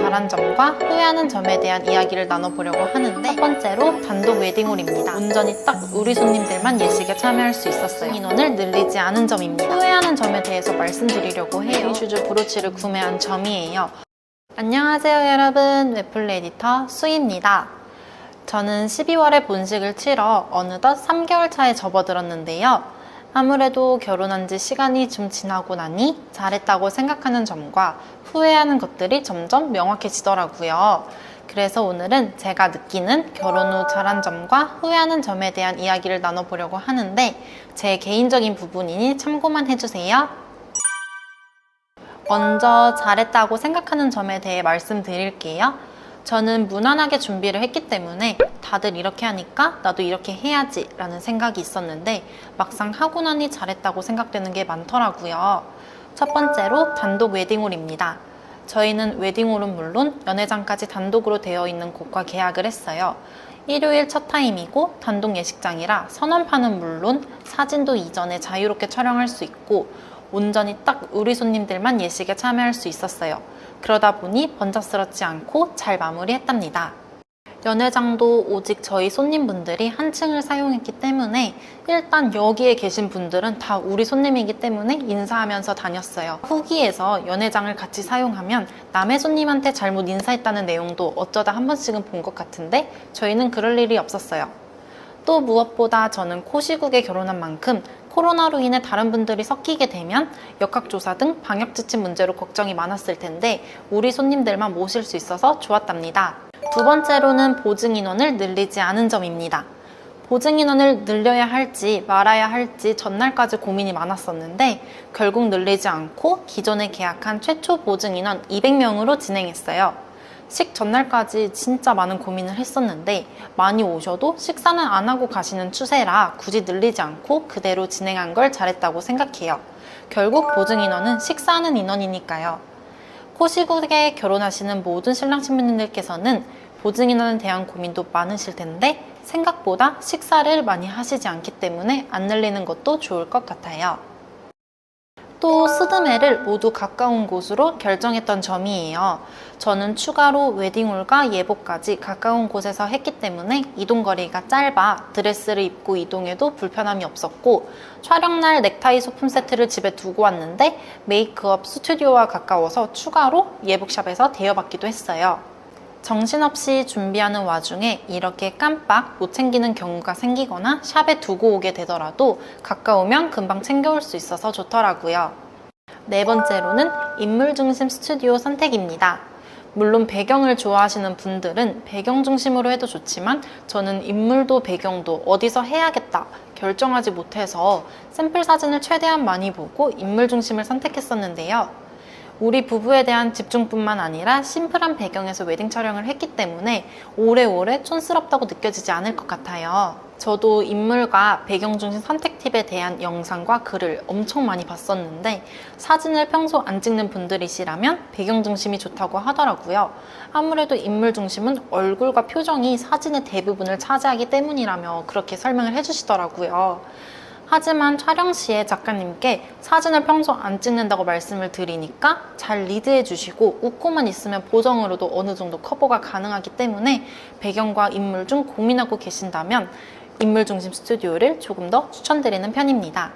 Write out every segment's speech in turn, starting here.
잘한 점과 후회하는 점에 대한 이야기를 나눠보려고 하는데, 첫 번째로 단독 웨딩홀입니다. 온전히 딱 우리 손님들만 예식에 참여할 수 있었어요. 인원을 늘리지 않은 점입니다. 후회하는 점에 대해서 말씀드리려고 해요. 슈즈 브로치를 구매한 점이에요. 안녕하세요 여러분, 웹플 에디터 수희입니다. 저는 12월에 본식을 치러 어느덧 3개월 차에 접어들었는데요. 아무래도 결혼한 지 시간이 좀 지나고 나니 잘했다고 생각하는 점과 후회하는 것들이 점점 명확해지더라고요. 그래서 오늘은 제가 느끼는 결혼 후 잘한 점과 후회하는 점에 대한 이야기를 나눠보려고 하는데, 제 개인적인 부분이니 참고만 해주세요. 먼저 잘했다고 생각하는 점에 대해 말씀드릴게요. 저는 무난하게 준비를 했기 때문에 다들 이렇게 하니까 나도 이렇게 해야지 라는 생각이 있었는데, 막상 하고 나니 잘했다고 생각되는 게 많더라고요. 첫 번째로 단독 웨딩홀입니다. 저희는 웨딩홀은 물론 연회장까지 단독으로 되어 있는 곳과 계약을 했어요. 일요일 첫 타임이고 단독 예식장이라 선언판은 물론 사진도 이전에 자유롭게 촬영할 수 있고 온전히 딱 우리 손님들만 예식에 참여할 수 있었어요. 그러다 보니 번잡스럽지 않고 잘 마무리했답니다. 연회장도 오직 저희 손님분들이 한 층을 사용했기 때문에 일단 여기에 계신 분들은 다 우리 손님이기 때문에 인사하면서 다녔어요. 후기에서 연회장을 같이 사용하면 남의 손님한테 잘못 인사했다는 내용도 어쩌다 한 번씩은 본 것 같은데 저희는 그럴 일이 없었어요. 또 무엇보다 저는 코시국에 결혼한 만큼 코로나로 인해 다른 분들이 섞이게 되면 역학조사 등 방역 지침 문제로 걱정이 많았을 텐데 우리 손님들만 모실 수 있어서 좋았답니다. 두 번째로는 보증 인원을 늘리지 않은 점입니다. 보증 인원을 늘려야 할지 말아야 할지 전날까지 고민이 많았었는데 결국 늘리지 않고 기존에 계약한 최초 보증 인원 200명으로 진행했어요. 식 전날까지 진짜 많은 고민을 했었는데 많이 오셔도 식사는 안 하고 가시는 추세라 굳이 늘리지 않고 그대로 진행한 걸 잘했다고 생각해요. 결국 보증 인원은 식사하는 인원이니까요. 코시국에 결혼하시는 모든 신랑 신부님들께서는 보증 인원에 대한 고민도 많으실 텐데 생각보다 식사를 많이 하시지 않기 때문에 안 늘리는 것도 좋을 것 같아요. 또 스드메를 모두 가까운 곳으로 결정했던 점이에요. 저는 추가로 웨딩홀과 예복까지 가까운 곳에서 했기 때문에 이동거리가 짧아 드레스를 입고 이동해도 불편함이 없었고, 촬영날 넥타이 소품 세트를 집에 두고 왔는데 메이크업 스튜디오와 가까워서 추가로 예복샵에서 대여받기도 했어요. 정신없이 준비하는 와중에 이렇게 깜빡 못 챙기는 경우가 생기거나 샵에 두고 오게 되더라도 가까우면 금방 챙겨올 수 있어서 좋더라고요. 네 번째로는 인물 중심 스튜디오 선택입니다. 물론 배경을 좋아하시는 분들은 배경 중심으로 해도 좋지만 저는 인물도 배경도 어디서 해야겠다 결정하지 못해서 샘플 사진을 최대한 많이 보고 인물 중심을 선택했었는데요. 우리 부부에 대한 집중뿐만 아니라 심플한 배경에서 웨딩 촬영을 했기 때문에 오래오래 촌스럽다고 느껴지지 않을 것 같아요. 저도 인물과 배경 중심 선택 팁에 대한 영상과 글을 엄청 많이 봤었는데 사진을 평소 안 찍는 분들이시라면 배경 중심이 좋다고 하더라고요. 아무래도 인물 중심은 얼굴과 표정이 사진의 대부분을 차지하기 때문이라며 그렇게 설명을 해주시더라고요. 하지만 촬영 시에 작가님께 사진을 평소 안 찍는다고 말씀을 드리니까 잘 리드해 주시고 웃고만 있으면 보정으로도 어느 정도 커버가 가능하기 때문에 배경과 인물 중 고민하고 계신다면 인물 중심 스튜디오를 조금 더 추천드리는 편입니다.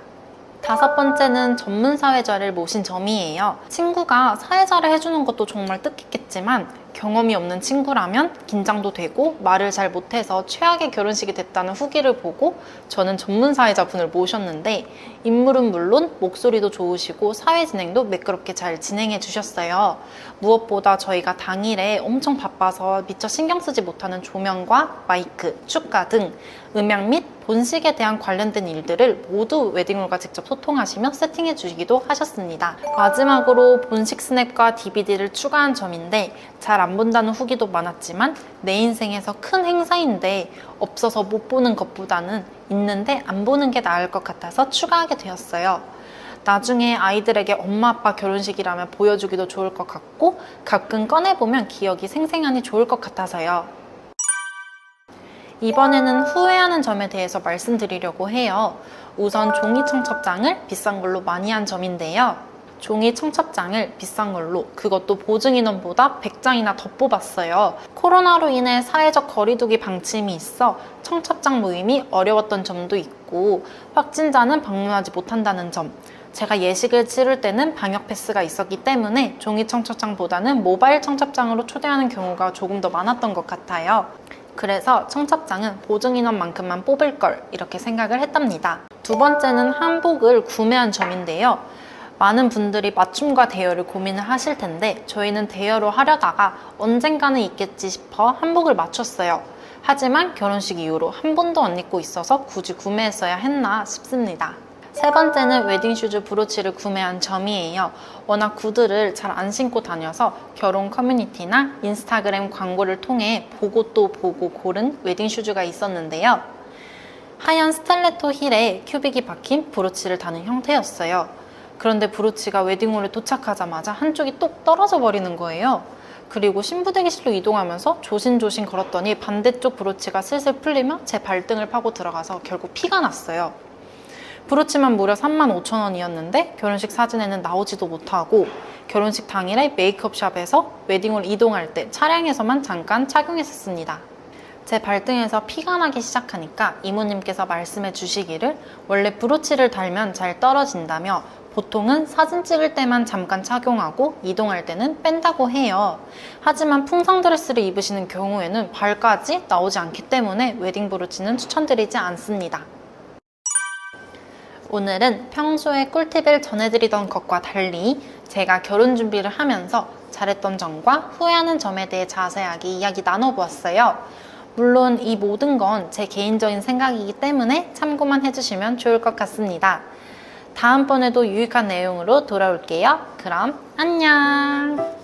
다섯 번째는 전문 사회자를 모신 점이에요. 친구가 사회자를 해주는 것도 정말 뜻깊겠지만 경험이 없는 친구라면 긴장도 되고 말을 잘 못해서 최악의 결혼식이 됐다는 후기를 보고 저는 전문 사회자분을 모셨는데 인물은 물론 목소리도 좋으시고 사회 진행도 매끄럽게 잘 진행해 주셨어요. 무엇보다 저희가 당일에 엄청 바빠서 미처 신경 쓰지 못하는 조명과 마이크, 축가 등 음향 및 본식에 대한 관련된 일들을 모두 웨딩홀과 직접 소통하시며 세팅해 주시기도 하셨습니다. 마지막으로 본식 스냅과 DVD를 추가한 점인데 잘 안 본다는 후기도 많았지만 내 인생에서 큰 행사인데 없어서 못 보는 것보다는 있는데 안 보는 게 나을 것 같아서 추가하게 되었어요. 나중에 아이들에게 엄마 아빠 결혼식이라면 보여주기도 좋을 것 같고 가끔 꺼내보면 기억이 생생하니 좋을 것 같아서요. 이번에는 후회하는 점에 대해서 말씀드리려고 해요. 우선 종이 청첩장을 비싼 걸로 많이 한 점인데요. 종이 청첩장을 비싼 걸로, 그것도 보증 인원보다 100장이나 더 뽑았어요. 코로나로 인해 사회적 거리두기 방침이 있어 청첩장 모임이 어려웠던 점도 있고, 확진자는 방문하지 못한다는 점, 제가 예식을 치를 때는 방역 패스가 있었기 때문에 종이 청첩장보다는 모바일 청첩장으로 초대하는 경우가 조금 더 많았던 것 같아요. 그래서 청첩장은 보증 인원만큼만 뽑을 걸, 이렇게 생각을 했답니다. 두 번째는 한복을 구매한 점인데요. 많은 분들이 맞춤과 대여를 고민을 하실 텐데 저희는 대여로 하려다가 언젠가는 있겠지 싶어 한복을 맞췄어요. 하지만 결혼식 이후로 한 번도 안 입고 있어서 굳이 구매했어야 했나 싶습니다. 세 번째는 웨딩슈즈 브로치를 구매한 점이에요. 워낙 구두를 잘 안 신고 다녀서 결혼 커뮤니티나 인스타그램 광고를 통해 보고 또 보고 고른 웨딩슈즈가 있었는데요. 하얀 스텔레토 힐에 큐빅이 박힌 브로치를 다는 형태였어요. 그런데 브로치가 웨딩홀에 도착하자마자 한쪽이 똑 떨어져 버리는 거예요. 그리고 신부 대기실로 이동하면서 조심조심 걸었더니 반대쪽 브로치가 슬슬 풀리며 제 발등을 파고 들어가서 결국 피가 났어요. 브로치만 무려 35,000원이었는데 결혼식 사진에는 나오지도 못하고, 결혼식 당일에 메이크업샵에서 웨딩홀 이동할 때 차량에서만 잠깐 착용했었습니다. 제 발등에서 피가 나기 시작하니까 이모님께서 말씀해 주시기를 원래 브로치를 달면 잘 떨어진다며 보통은 사진 찍을 때만 잠깐 착용하고 이동할 때는 뺀다고 해요. 하지만 풍성 드레스를 입으시는 경우에는 발까지 나오지 않기 때문에 웨딩 브로치는 추천드리지 않습니다. 오늘은 평소에 꿀팁을 전해드리던 것과 달리 제가 결혼 준비를 하면서 잘했던 점과 후회하는 점에 대해 자세하게 이야기 나눠보았어요. 물론 이 모든 건 제 개인적인 생각이기 때문에 참고만 해주시면 좋을 것 같습니다. 다음번에도 유익한 내용으로 돌아올게요. 그럼 안녕!